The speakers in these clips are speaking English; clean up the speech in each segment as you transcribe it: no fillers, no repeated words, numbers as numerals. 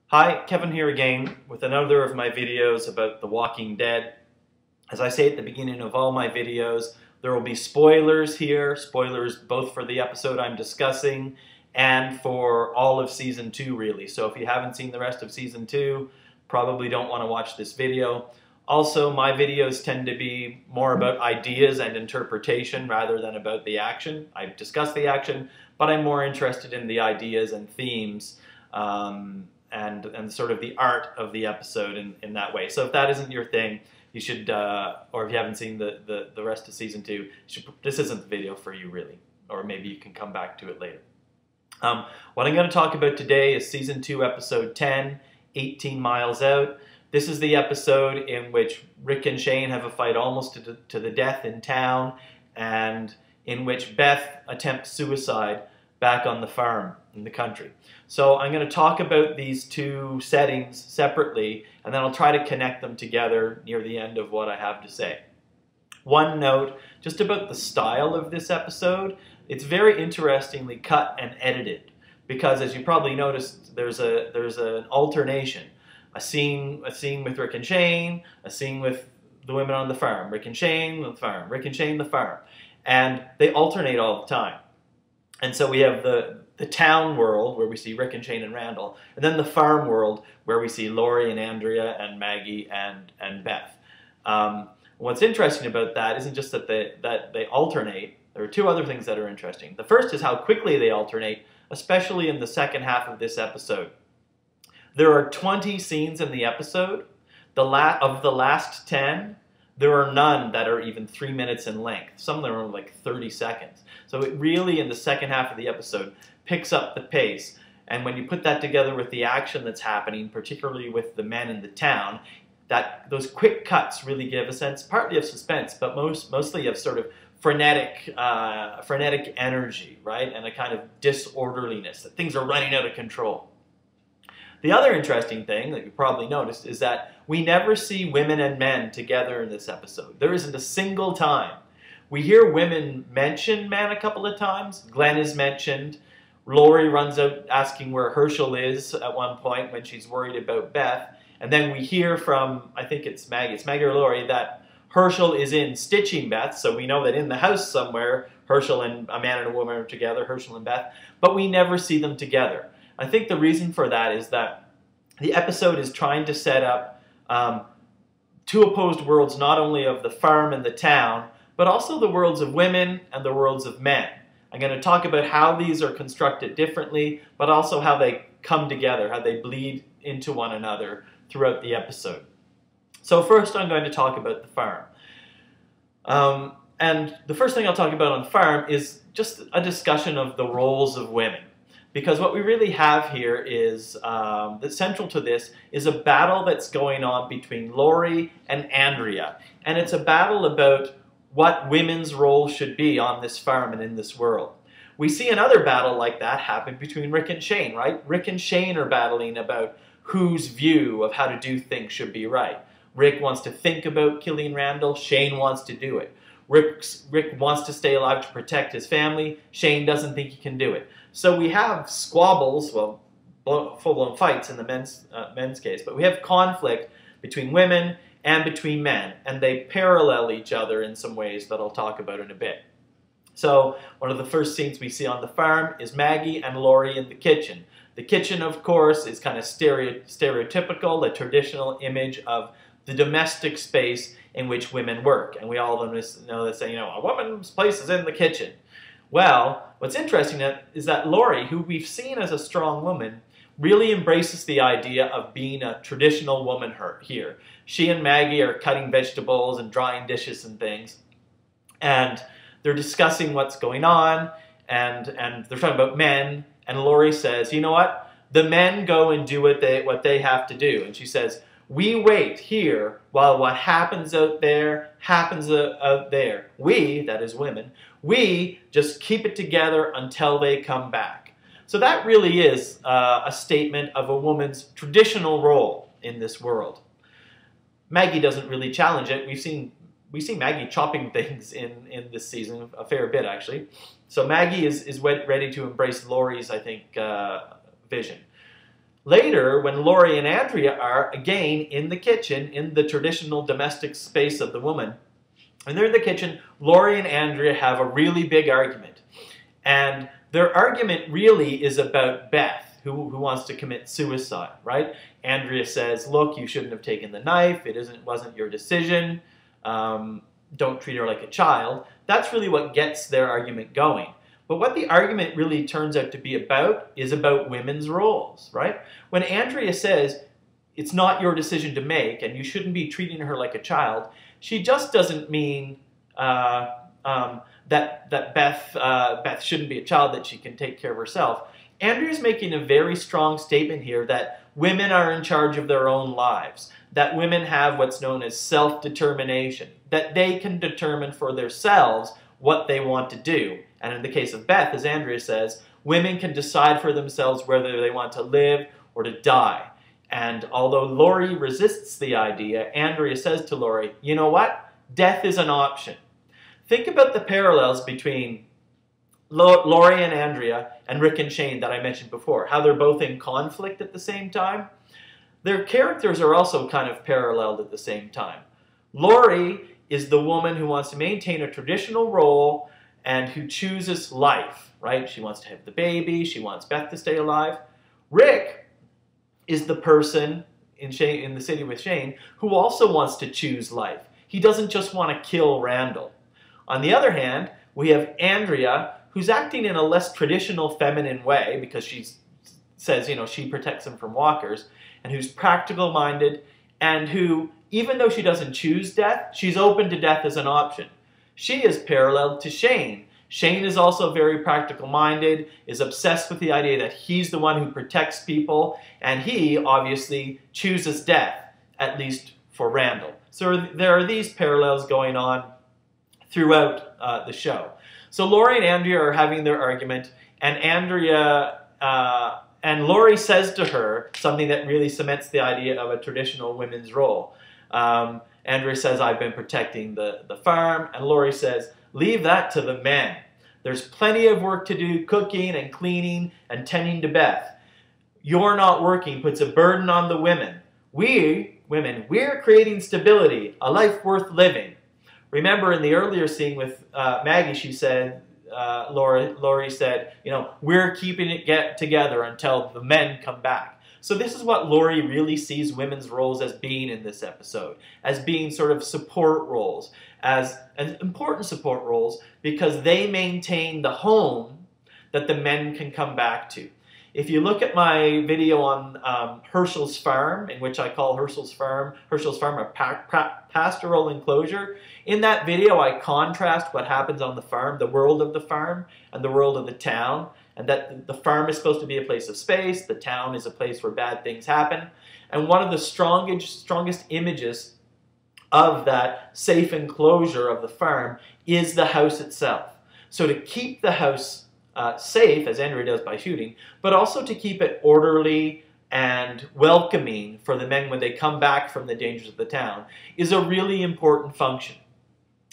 Hi, Kevin here again with another of my videos about The Walking Dead. As I say at the beginning of all my videos, there will be spoilers here, spoilers both for the episode I'm discussing and for all of Season 2 really. So if you haven't seen the rest of Season 2, probably don't want to watch this video. Also, my videos tend to be more about ideas and interpretation rather than about the action. I've discussed the action, but I'm more interested in the ideas and themes and sort of the art of the episode in that way. So if that isn't your thing, you should, or if you haven't seen the rest of Season 2, this isn't the video for you really, or maybe you can come back to it later. What I'm going to talk about today is Season 2, Episode 10, 18 Miles Out. This is the episode in which Rick and Shane have a fight almost to the death in town, and in which Beth attempts suicide back on the farm in the country. So I'm going to talk about these two settings separately, and then I'll try to connect them together near the end of what I have to say. One note, just about the style of this episode, it's very interestingly cut and edited, because as you probably noticed, there's an alternation. A scene with Rick and Shane, a scene with the women on the farm, Rick and Shane, the farm, Rick and Shane, the farm. And they alternate all the time. And so we have the town world where we see Rick and Shane and Randall, and then the farm world where we see Lori and Andrea and Maggie and Beth. What's interesting about that isn't just that they alternate. There are two other things that are interesting. The first is how quickly they alternate, especially in the second half of this episode. There are 20 scenes in the episode. Of the last 10, there are none that are even 3 minutes in length. Some of them are like 30 seconds. So it really, in the second half of the episode, picks up the pace. And when you put that together with the action that's happening, particularly with the men in the town, those quick cuts really give a sense, partly of suspense, but mostly of sort of frenetic energy, right? And a kind of disorderliness, that things are running out of control. The other interesting thing that you probably noticed is that we never see women and men together in this episode. There isn't a single time. We hear women mention men a couple of times. Glenn is mentioned. Lori runs out asking where Herschel is at one point when she's worried about Beth. And then we hear from, I think it's Maggie or Lori, that Herschel is in stitching Beth. So we know that in the house somewhere, Herschel and a man and a woman are together, Herschel and Beth. But we never see them together. I think the reason for that is that the episode is trying to set up two opposed worlds, not only of the farm and the town, but also the worlds of women and the worlds of men. I'm going to talk about how these are constructed differently, but also how they come together, how they bleed into one another throughout the episode. So first I'm going to talk about the farm. And the first thing I'll talk about on the farm is just a discussion of the roles of women. Because what we really have here is, that's central to this, is a battle that's going on between Lori and Andrea. And it's a battle about what women's role should be on this farm and in this world. We see another battle like that happen between Rick and Shane, right? Rick and Shane are battling about whose view of how to do things should be right. Rick wants to think about killing Randall, Shane wants to do it. Rick wants to stay alive to protect his family, Shane doesn't think he can do it. So we have squabbles, well, full-blown fights in the men's case, but we have conflict between women and between men, and they parallel each other in some ways that I'll talk about in a bit. So one of the first scenes we see on the farm is Maggie and Lori in the kitchen. The kitchen, of course, is kind of stereotypical, the traditional image of the domestic space in which women work. And we all know that say, a woman's place is in the kitchen. Well, what's interesting is that Lori, who we've seen as a strong woman, really embraces the idea of being a traditional woman here. She and Maggie are cutting vegetables and drying dishes and things. And they're discussing what's going on, and they're talking about men, and Lori says, you know what? The men go and do what they have to do. And she says, we wait here while what happens out there happens out there. We, that is women, we just keep it together until they come back. So that really is a statement of a woman's traditional role in this world. Maggie doesn't really challenge it. We see Maggie chopping things in this season a fair bit, actually. So Maggie is ready to embrace Lori's, I think, vision. Later, when Laurie and Andrea are, again, in the kitchen, in the traditional domestic space of the woman, and they're in the kitchen, Laurie and Andrea have a really big argument. And their argument really is about Beth, who wants to commit suicide, right? Andrea says, look, you shouldn't have taken the knife. It wasn't your decision. Don't treat her like a child. That's really what gets their argument going. But what the argument really turns out to be about is about women's roles, right? When Andrea says, it's not your decision to make and you shouldn't be treating her like a child, she just doesn't mean that Beth shouldn't be a child, that she can take care of herself. Andrea's making a very strong statement here that women are in charge of their own lives, that women have what's known as self-determination, that they can determine for themselves what they want to do. And in the case of Beth, as Andrea says, women can decide for themselves whether they want to live or to die. And although Laurie resists the idea, Andrea says to Laurie, you know what? Death is an option. Think about the parallels between Laurie and Andrea and Rick and Shane that I mentioned before, how they're both in conflict at the same time. Their characters are also kind of paralleled at the same time. Laurie is the woman who wants to maintain a traditional role and who chooses life, right? She wants to have the baby, she wants Beth to stay alive. Rick is the person in the city with Shane who also wants to choose life. He doesn't just want to kill Randall. On the other hand, we have Andrea, who's acting in a less traditional feminine way because she says, you know, she protects him from walkers, and who's practical-minded, and who, even though she doesn't choose death, she's open to death as an option. She is paralleled to Shane. Shane is also very practical-minded, is obsessed with the idea that he's the one who protects people, and he obviously chooses death, at least for Randall. So there are these parallels going on throughout the show. So Laurie and Andrea are having their argument, and Laurie says to her something that really cements the idea of a traditional women's role. Andrea says, I've been protecting the farm, and Laurie says, leave that to the men. There's plenty of work to do, cooking and cleaning and tending to Beth. You're not working puts a burden on the women. We, women, we're creating stability, a life worth living. Remember in the earlier scene with Maggie, she said, Laurie said, you know, we're keeping it together until the men come back. So this is what Laurie really sees women's roles as being in this episode, as being sort of support roles, as important support roles, because they maintain the home that the men can come back to. If you look at my video on Herschel's farm, in which I call Herschel's farm a pastoral enclosure, in that video I contrast what happens on the farm, the world of the farm, and the world of the town, and that the farm is supposed to be a place of space, the town is a place where bad things happen. And one of the strongest images of that safe enclosure of the farm is the house itself. So to keep the house safe, as Andrea does by shooting, but also to keep it orderly and welcoming for the men when they come back from the dangers of the town, is a really important function.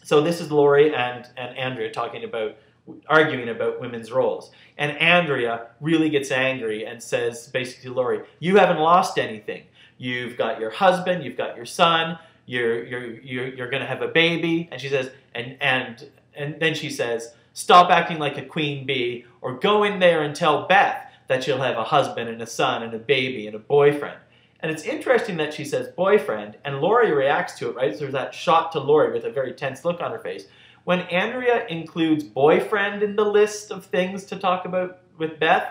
So this is Laurie and Andrea arguing about women's roles. And Andrea really gets angry and says basically to Laurie, you haven't lost anything. You've got your husband, you've got your son, you're going to have a baby. And she says, and then she says, stop acting like a queen bee, or go in there and tell Beth that she'll have a husband and a son and a baby and a boyfriend. And it's interesting that she says boyfriend, and Laurie reacts to it, right? So there's that shot to Laurie with a very tense look on her face. When Andrea includes boyfriend in the list of things to talk about with Beth,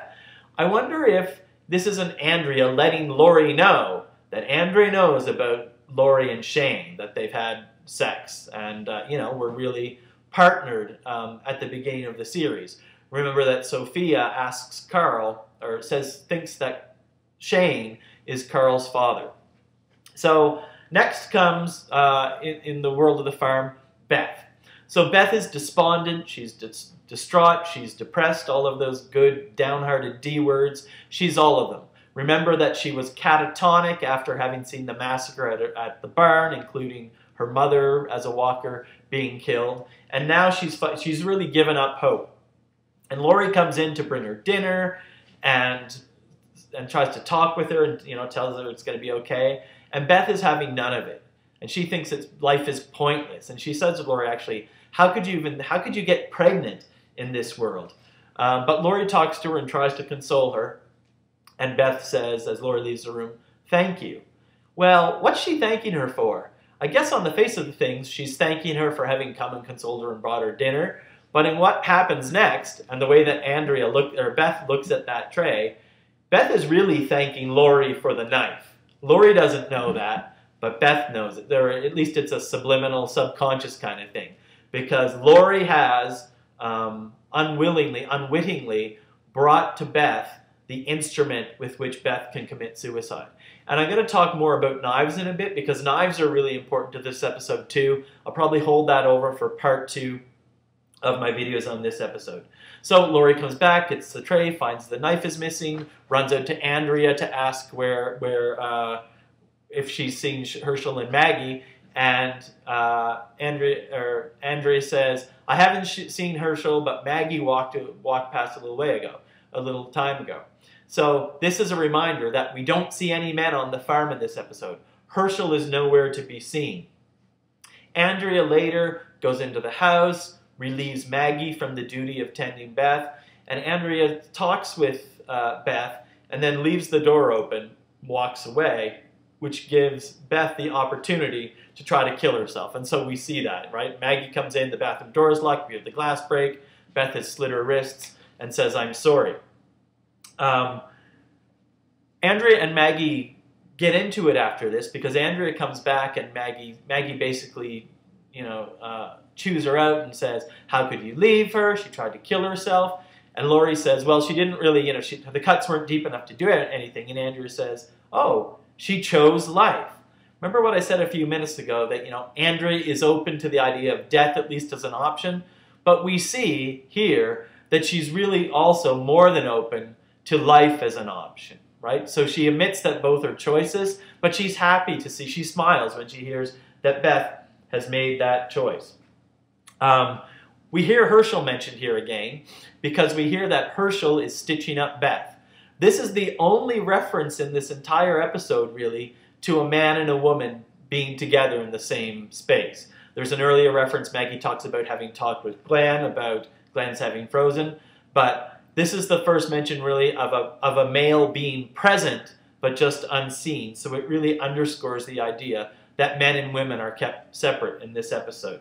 I wonder if this isn't Andrea letting Laurie know that Andrea knows about Laurie and Shane, that they've had sex, and you know, we're really partnered at the beginning of the series. Remember that Sophia asks Carl, or thinks that Shane is Carl's father. So next comes, in the world of the farm, Beth. So Beth is despondent, she's distraught, she's depressed, all of those good downhearted D words, she's all of them. Remember that she was catatonic after having seen the massacre at the barn, including her mother as a walker being killed, and now she's really given up hope. And Laurie comes in to bring her dinner, and tries to talk with her and tells her it's going to be okay. And Beth is having none of it, and she thinks life is pointless. And she says to Lori, actually, how could you get pregnant in this world? But Lori talks to her and tries to console her. And Beth says, as Lori leaves the room, "Thank you." Well, what's she thanking her for? I guess on the face of the things, she's thanking her for having come and consoled her and brought her dinner. But in what happens next, and the way that Beth looks at that tray, Beth is really thanking Lori for the knife. Lori doesn't know that, but Beth knows it. At least it's a subliminal, subconscious kind of thing. Because Lori has unwittingly brought to Beth the instrument with which Beth can commit suicide. And I'm going to talk more about knives in a bit, because knives are really important to this episode too. I'll probably hold that over for part 2 of my videos on this episode. So Lori comes back, gets the tray, finds the knife is missing, runs out to Andrea to ask if she's seen Herschel and Maggie, and Andrea says, "I haven't seen Herschel, but Maggie walked past a little time ago." So this is a reminder that we don't see any men on the farm in this episode. Herschel is nowhere to be seen. Andrea later goes into the house, relieves Maggie from the duty of tending Beth, and Andrea talks with Beth and then leaves the door open, walks away, which gives Beth the opportunity to try to kill herself. And so we see that, right? Maggie comes in, the bathroom door is locked, we have the glass break, Beth has slit her wrists and says, "I'm sorry." Andrea and Maggie get into it after this, because Andrea comes back and Maggie basically, chews her out and says, "How could you leave her? She tried to kill herself." And Lori says, "Well, she didn't really, the cuts weren't deep enough to do anything." And Andrea says, "Oh, she chose life." Remember what I said a few minutes ago, that, Andrea is open to the idea of death, at least as an option. But we see here that she's really also more than open to life as an option, right? So she admits that both are choices, but she's happy to see, she smiles when she hears that Beth has made that choice. We hear Herschel mentioned here again, because we hear that Herschel is stitching up Beth. This is the only reference in this entire episode, really, to a man and a woman being together in the same space. There's an earlier reference, Maggie talks about having talked with Glenn, about Glenn's having frozen, but this is the first mention, really, of a male being present, but just unseen. So it really underscores the idea that men and women are kept separate in this episode.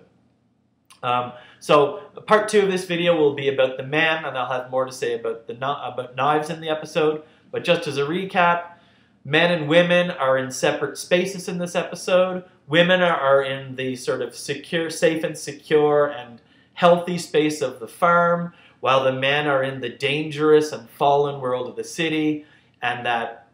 So part 2 of this video will be about the man, and I'll have more to say about knives in the episode. But just as a recap, men and women are in separate spaces in this episode. Women are in the sort of safe and secure and healthy space of the farm, while the men are in the dangerous and fallen world of the city, and that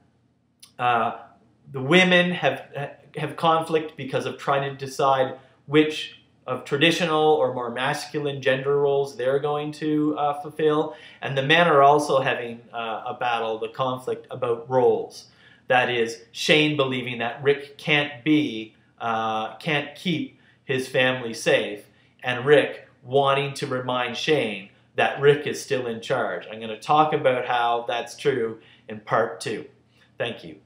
the women have conflict because of trying to decide which of traditional or more masculine gender roles they're going to fulfill, and the men are also having a battle, the conflict about roles. That is, Shane believing that Rick can't keep his family safe, and Rick wanting to remind Shane that Rick is still in charge. I'm going to talk about how that's true in part 2. Thank you.